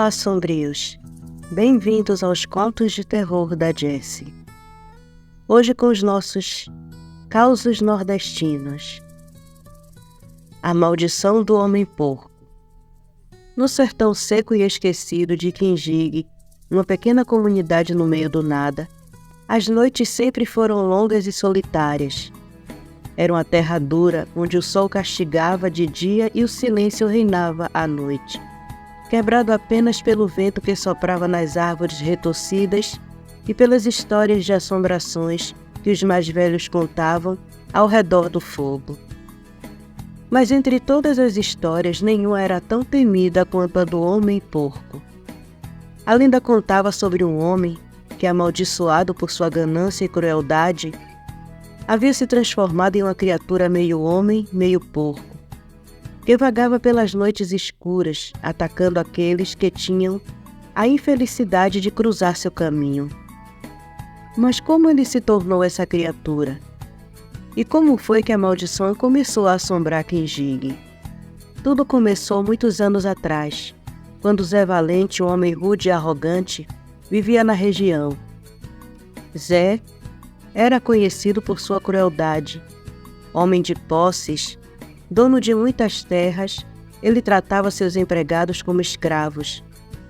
Olá, sombrios! Bem-vindos aos Contos de Terror da Jessie. Hoje com os nossos causos nordestinos. A maldição do homem-porco. No sertão seco e esquecido de Quinjigue, uma pequena comunidade no meio do nada, as noites sempre foram longas e solitárias. Era uma terra dura, onde o sol castigava de dia e o silêncio reinava à noite, quebrado apenas pelo vento que soprava nas árvores retorcidas e pelas histórias de assombrações que os mais velhos contavam ao redor do fogo. Mas entre todas as histórias, nenhuma era tão temida quanto a do homem-porco. A lenda contava sobre um homem que, amaldiçoado por sua ganância e crueldade, havia se transformado em uma criatura meio homem, meio porco, que vagava pelas noites escuras, atacando aqueles que tinham a infelicidade de cruzar seu caminho. Mas como ele se tornou essa criatura? E como foi que a maldição começou a assombrar Quinjigue? Tudo começou muitos anos atrás, quando Zé Valente, um homem rude e arrogante, vivia na região. Zé era conhecido por sua crueldade. Homem de posses, dono de muitas terras, ele tratava seus empregados como escravos,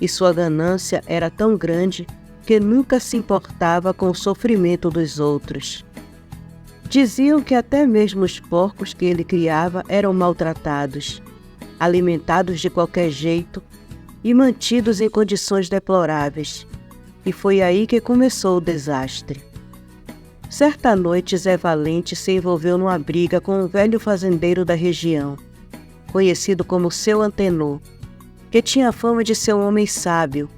e sua ganância era tão grande que nunca se importava com o sofrimento dos outros. Diziam que até mesmo os porcos que ele criava eram maltratados, alimentados de qualquer jeito e mantidos em condições deploráveis. E foi aí que começou o desastre. Certa noite, Zé Valente se envolveu numa briga com um velho fazendeiro da região, conhecido como Seu Antenor, que tinha fama de ser um homem sábio,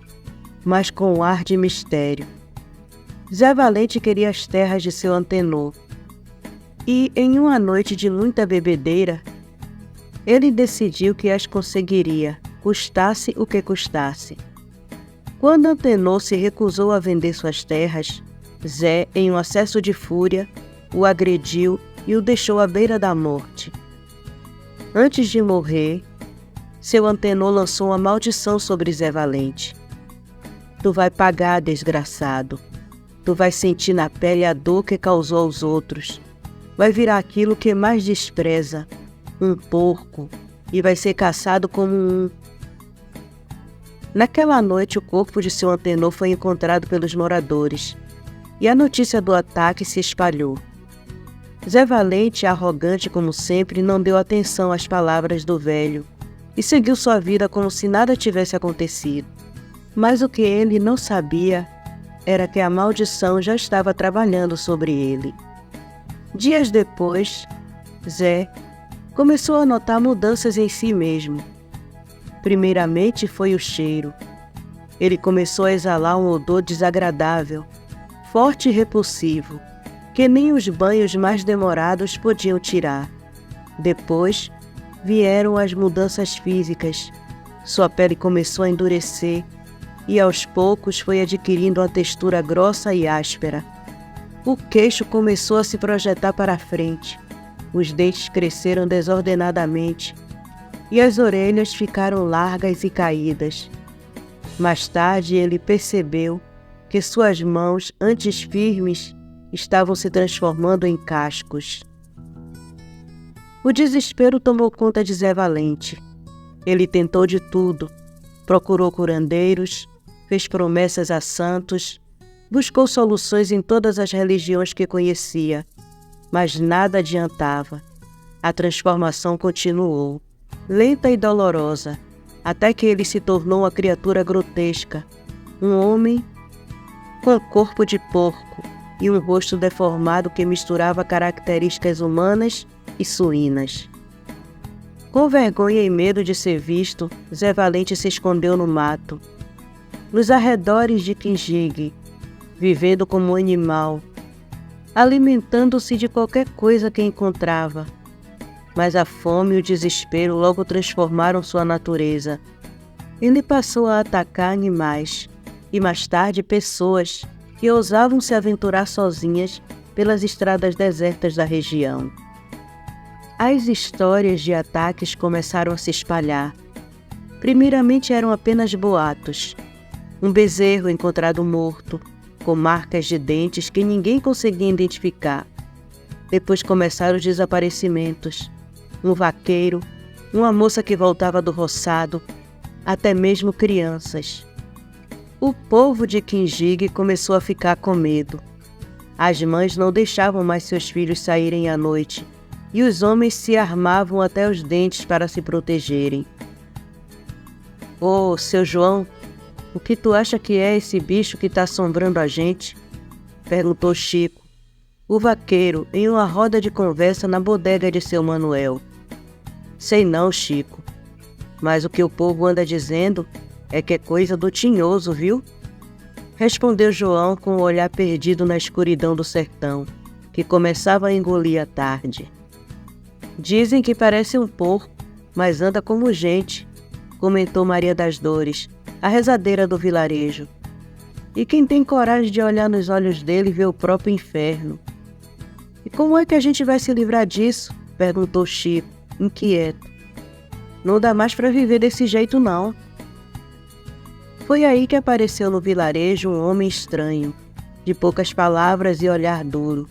mas com um ar de mistério. Zé Valente queria as terras de Seu Antenor, e, em uma noite de muita bebedeira, ele decidiu que as conseguiria, custasse o que custasse. Quando Antenor se recusou a vender suas terras, Zé, em um acesso de fúria, o agrediu e o deixou à beira da morte. Antes de morrer, Seu Antenor lançou uma maldição sobre Zé Valente. Tu vai pagar, desgraçado. Tu vai sentir na pele a dor que causou aos outros. Vai virar aquilo que mais despreza, um porco, e vai ser caçado como um. Naquela noite, o corpo de Seu Antenor foi encontrado pelos moradores, e a notícia do ataque se espalhou. Zé Valente, arrogante como sempre, não deu atenção às palavras do velho e seguiu sua vida como se nada tivesse acontecido. Mas o que ele não sabia era que a maldição já estava trabalhando sobre ele. Dias depois, Zé começou a notar mudanças em si mesmo. Primeiramente foi o cheiro. Ele começou a exalar um odor desagradável, forte e repulsivo, que nem os banhos mais demorados podiam tirar. Depois vieram as mudanças físicas. Sua pele começou a endurecer e aos poucos foi adquirindo uma textura grossa e áspera. O queixo começou a se projetar para a frente, os dentes cresceram desordenadamente e as orelhas ficaram largas e caídas. Mais tarde ele percebeu que suas mãos, antes firmes, estavam se transformando em cascos. O desespero tomou conta de Zé Valente. Ele tentou de tudo, procurou curandeiros, fez promessas a santos, buscou soluções em todas as religiões que conhecia, mas nada adiantava. A transformação continuou, lenta e dolorosa, até que ele se tornou uma criatura grotesca, um homem com corpo de porco e um rosto deformado que misturava características humanas e suínas. Com vergonha e medo de ser visto, Zé Valente se escondeu no mato, nos arredores de Quinjigue, vivendo como um animal, alimentando-se de qualquer coisa que encontrava. Mas a fome e o desespero logo transformaram sua natureza. Ele passou a atacar animais, e mais tarde pessoas que ousavam se aventurar sozinhas pelas estradas desertas da região. As histórias de ataques começaram a se espalhar. Primeiramente eram apenas boatos. Um bezerro encontrado morto, com marcas de dentes que ninguém conseguia identificar. Depois começaram os desaparecimentos. Um vaqueiro, uma moça que voltava do roçado, até mesmo crianças. O povo de Quinjigue começou a ficar com medo. As mães não deixavam mais seus filhos saírem à noite, e os homens se armavam até os dentes para se protegerem. Ô, seu João, o que tu acha que é esse bicho que está assombrando a gente? Perguntou Chico, o vaqueiro, em uma roda de conversa na bodega de seu Manuel. Sei não, Chico, mas o que o povo anda dizendo é que é coisa do Tinhoso, viu? Respondeu João com o olhar perdido na escuridão do sertão, que começava a engolir a tarde. Dizem que parece um porco, mas anda como gente, comentou Maria das Dores, a rezadeira do vilarejo. E quem tem coragem de olhar nos olhos dele vê o próprio inferno. E como é que a gente vai se livrar disso? Perguntou Chico, inquieto. Não dá mais para viver desse jeito, não. Foi aí que apareceu no vilarejo um homem estranho, de poucas palavras e olhar duro.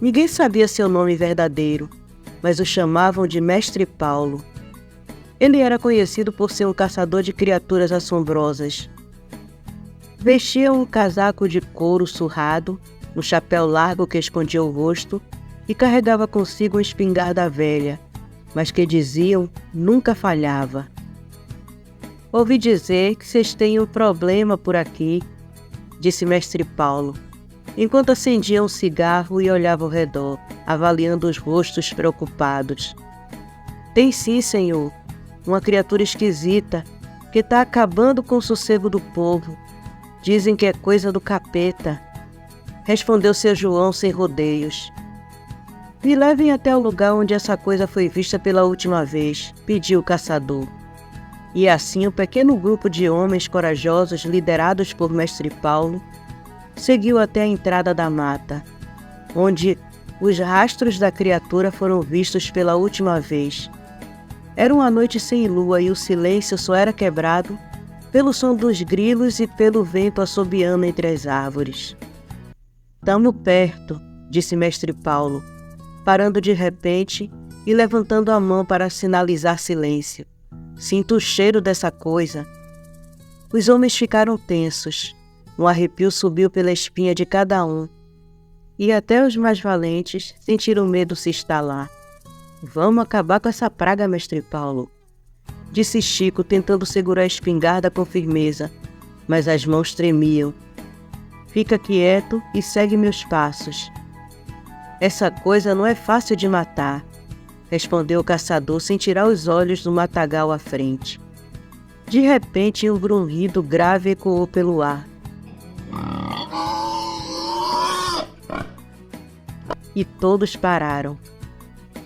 Ninguém sabia seu nome verdadeiro, mas o chamavam de Mestre Paulo. Ele era conhecido por ser um caçador de criaturas assombrosas. Vestia um casaco de couro surrado, um chapéu largo que escondia o rosto e carregava consigo uma espingarda velha, mas que diziam nunca falhava. Ouvi dizer que vocês têm um problema por aqui, disse Mestre Paulo, enquanto acendia um cigarro e olhava ao redor, avaliando os rostos preocupados. Tem sim, senhor, uma criatura esquisita que está acabando com o sossego do povo. Dizem que é coisa do capeta, respondeu seu João sem rodeios. Me levem até o lugar onde essa coisa foi vista pela última vez, pediu o caçador. E assim um pequeno grupo de homens corajosos, liderados por Mestre Paulo, seguiu até a entrada da mata, onde os rastros da criatura foram vistos pela última vez. Era uma noite sem lua e o silêncio só era quebrado pelo som dos grilos e pelo vento assobiando entre as árvores. Tamo perto, disse Mestre Paulo, parando de repente e levantando a mão para sinalizar silêncio. Sinto o cheiro dessa coisa. Os homens ficaram tensos. Um arrepio subiu pela espinha de cada um. E até os mais valentes sentiram medo se instalar. Vamos acabar com essa praga, Mestre Paulo, disse Chico, tentando segurar a espingarda com firmeza, mas as mãos tremiam. Fica quieto e segue meus passos. Essa coisa não é fácil de matar, respondeu o caçador sem tirar os olhos do matagal à frente. De repente, um grunhido grave ecoou pelo ar. E todos pararam.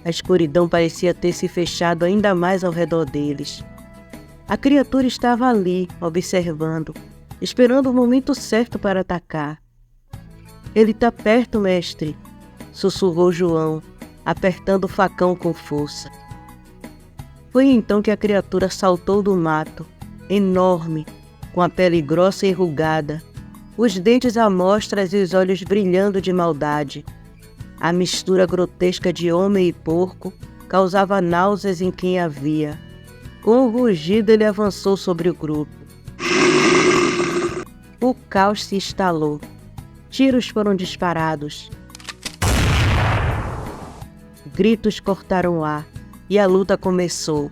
A escuridão parecia ter se fechado ainda mais ao redor deles. A criatura estava ali, observando, esperando o momento certo para atacar. Ele está perto, mestre, sussurrou João, apertando o facão com força. Foi então que a criatura saltou do mato, enorme, com a pele grossa e enrugada, os dentes à mostra e os olhos brilhando de maldade. A mistura grotesca de homem e porco causava náuseas em quem a via. Com um rugido ele avançou sobre o grupo. O caos se instalou. Tiros foram disparados. Gritos cortaram o ar e a luta começou.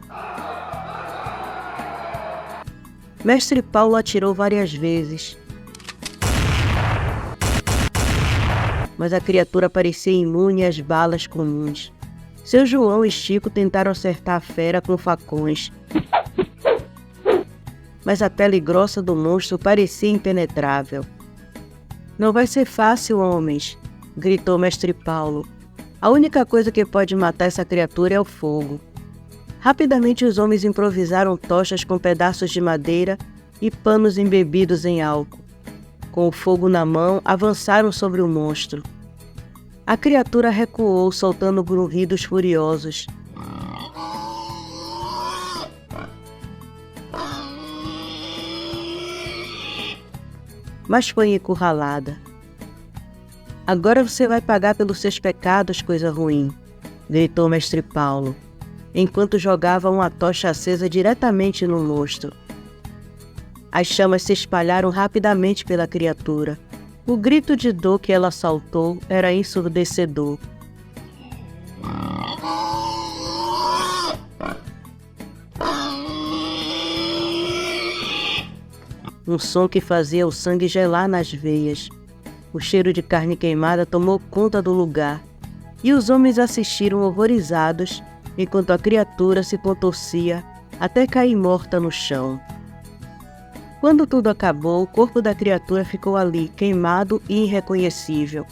Mestre Paulo atirou várias vezes, mas a criatura parecia imune às balas comuns. Seu João e Chico tentaram acertar a fera com facões, mas a pele grossa do monstro parecia impenetrável. Não vai ser fácil, homens, gritou Mestre Paulo. A única coisa que pode matar essa criatura é o fogo. Rapidamente os homens improvisaram tochas com pedaços de madeira e panos embebidos em álcool. Com o fogo na mão, avançaram sobre o monstro. A criatura recuou, soltando grunhidos furiosos. mas foi encurralada. Agora você vai pagar pelos seus pecados, coisa ruim, gritou Mestre Paulo, enquanto jogava uma tocha acesa diretamente no monstro. As chamas se espalharam rapidamente pela criatura. O grito de dor que ela soltou era ensurdecedor. Um som que fazia o sangue gelar nas veias. O cheiro de carne queimada tomou conta do lugar, e os homens assistiram horrorizados enquanto a criatura se contorcia até cair morta no chão. Quando tudo acabou, o corpo da criatura ficou ali, queimado e irreconhecível.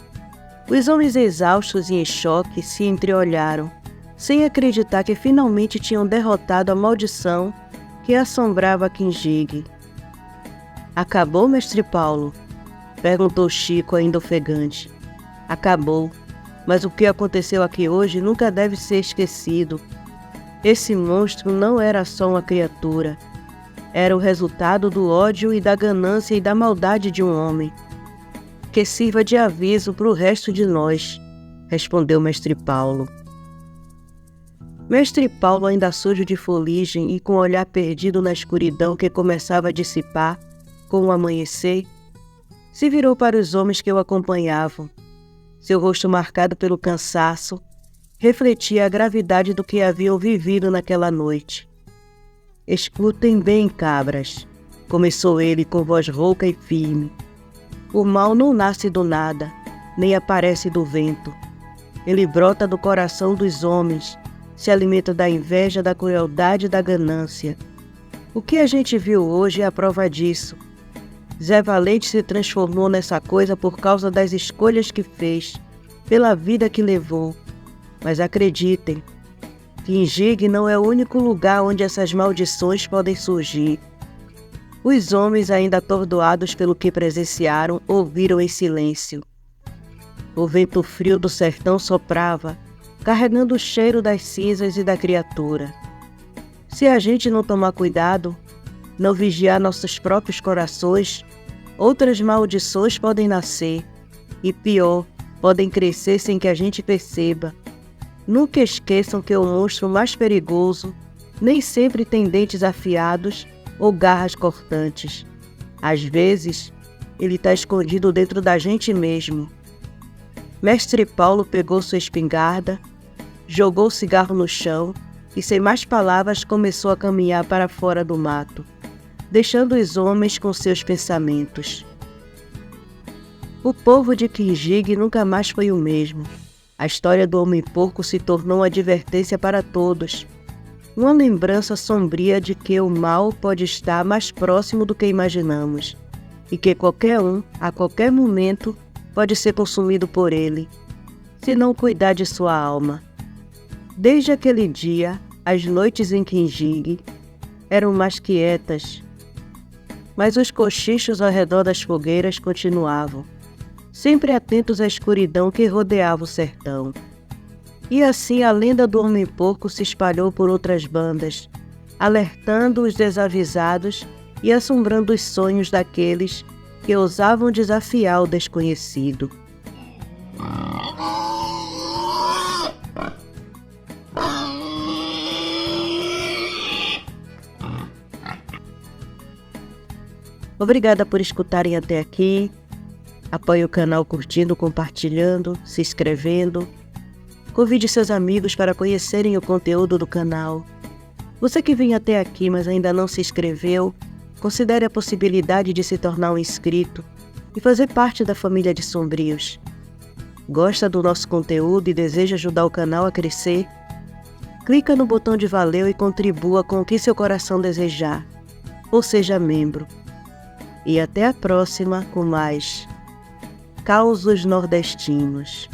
Os homens exaustos e em choque se entreolharam, sem acreditar que finalmente tinham derrotado a maldição que assombrava Kinjig. Acabou, Mestre Paulo? Perguntou Chico, ainda ofegante. Acabou, mas o que aconteceu aqui hoje nunca deve ser esquecido. Esse monstro não era só uma criatura. Era o resultado do ódio e da ganância e da maldade de um homem. Que sirva de aviso para o resto de nós, respondeu Mestre Paulo. Mestre Paulo, ainda sujo de fuligem e com o olhar perdido na escuridão que começava a dissipar com o amanhecer, se virou para os homens que o acompanhavam. Seu rosto marcado pelo cansaço refletia a gravidade do que haviam vivido naquela noite. Escutem bem, cabras, começou ele com voz rouca e firme. O mal não nasce do nada, nem aparece do vento. Ele brota do coração dos homens, se alimenta da inveja, da crueldade e da ganância. O que a gente viu hoje é a prova disso. Zé Valente se transformou nessa coisa por causa das escolhas que fez, pela vida que levou. Mas acreditem, Kinjig não é o único lugar onde essas maldições podem surgir. Os homens, ainda atordoados pelo que presenciaram, ouviram em silêncio. O vento frio do sertão soprava, carregando o cheiro das cinzas e da criatura. Se a gente não tomar cuidado, não vigiar nossos próprios corações, outras maldições podem nascer, e pior, podem crescer sem que a gente perceba. Nunca esqueçam que o monstro mais perigoso nem sempre tem dentes afiados ou garras cortantes. Às vezes, ele está escondido dentro da gente mesmo. Mestre Paulo pegou sua espingarda, jogou o cigarro no chão e, sem mais palavras, começou a caminhar para fora do mato, deixando os homens com seus pensamentos. O povo de Kinjig nunca mais foi o mesmo. A história do Homem-Porco se tornou uma advertência para todos, uma lembrança sombria de que o mal pode estar mais próximo do que imaginamos, e que qualquer um, a qualquer momento, pode ser consumido por ele, se não cuidar de sua alma. Desde aquele dia, as noites em Kinjig eram mais quietas, mas os cochichos ao redor das fogueiras continuavam, sempre atentos à escuridão que rodeava o sertão. E assim a lenda do Homem-Porco se espalhou por outras bandas, alertando os desavisados e assombrando os sonhos daqueles que ousavam desafiar o desconhecido. Obrigada por escutarem até aqui. Apoie o canal curtindo, compartilhando, se inscrevendo. Convide seus amigos para conhecerem o conteúdo do canal. Você que vem até aqui, mas ainda não se inscreveu, considere a possibilidade de se tornar um inscrito e fazer parte da família de Sombrios. Gosta do nosso conteúdo e deseja ajudar o canal a crescer? Clica no botão de valeu e contribua com o que seu coração desejar, ou seja membro. E até a próxima com mais Causos Nordestinos.